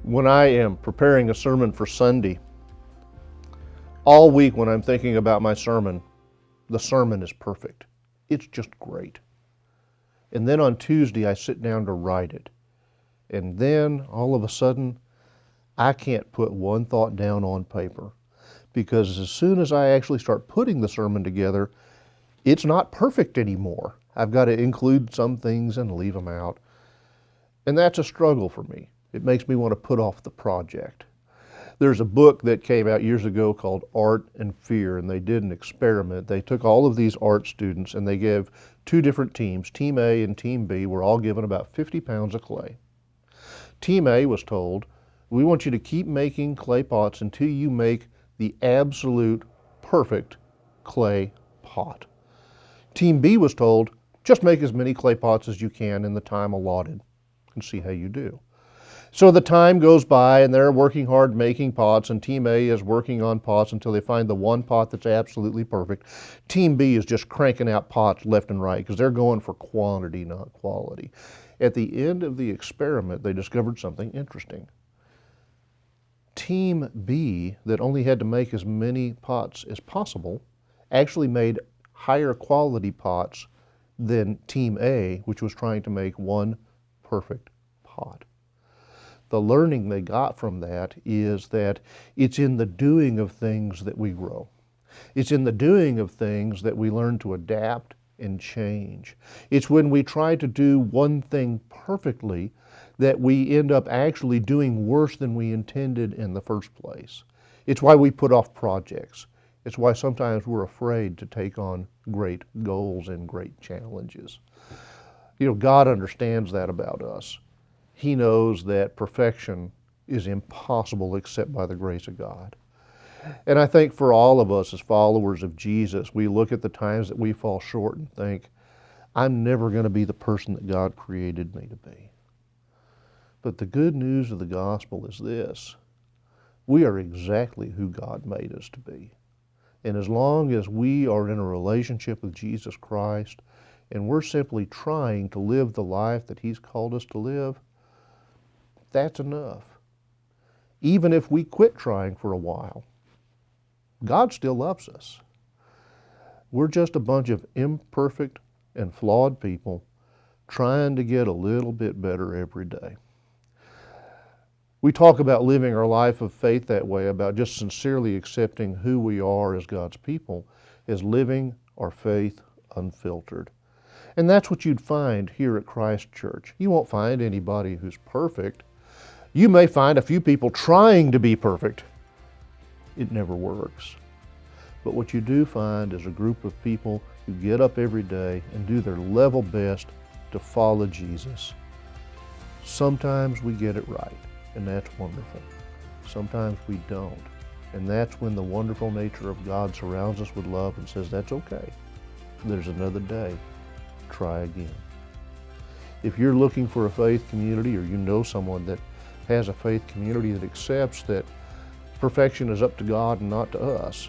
When I am preparing a sermon for Sunday, all week when I'm thinking about my sermon, the sermon is perfect. It's just great. And then on Tuesday, I sit down to write it. And then all of a sudden, I can't put one thought down on paper. Because as soon as I actually start putting the sermon together, it's not perfect anymore. I've got to include some things and leave them out. And that's a struggle for me. It makes me want to put off the project. There's a book that came out years ago called Art and Fear, and they did an experiment. They took all of these art students and they gave two different teams. Team A and Team B were all given about 50 pounds of clay. Team A was told, we want you to keep making clay pots until you make the absolute perfect clay pot. Team B was told, just make as many clay pots as you can in the time allotted and see how you do. So the time goes by and they're working hard making pots, and Team A is working on pots until they find the one pot that's absolutely perfect. Team B is just cranking out pots left and right because they're going for quantity, not quality. At the end of the experiment, they discovered something interesting. Team B, that only had to make as many pots as possible, actually made higher quality pots than Team A, which was trying to make one perfect pot. The learning they got from that is that it's in the doing of things that we grow. It's in the doing of things that we learn to adapt and change. It's when we try to do one thing perfectly that we end up actually doing worse than we intended in the first place. It's why we put off projects. It's why sometimes we're afraid to take on great goals and great challenges. You know, God understands that about us. He knows that perfection is impossible except by the grace of God. And I think for all of us as followers of Jesus, we look at the times that we fall short and think, I'm never going to be the person that God created me to be. But the good news of the gospel is this: we are exactly who God made us to be. And as long as we are in a relationship with Jesus Christ and we're simply trying to live the life that He's called us to live, that's enough. Even if we quit trying for a while, God still loves us. We're just a bunch of imperfect and flawed people trying to get a little bit better every day. We talk about living our life of faith that way, about just sincerely accepting who we are as God's people, as living our faith unfiltered. And that's what you'd find here at Christ Church. You won't find anybody who's perfect. You may find a few people trying to be perfect. It never works. But what you do find is a group of people who get up every day and do their level best to follow Jesus. Sometimes we get it right, and that's wonderful. Sometimes we don't. And that's when the wonderful nature of God surrounds us with love and says, that's okay. There's another day. Try again. If you're looking for a faith community, or you know someone that has a faith community that accepts that perfection is up to God and not to us,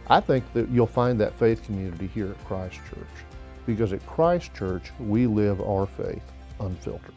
I think that you'll find that faith community here at Christ Church. Because at Christ Church, we live our faith unfiltered.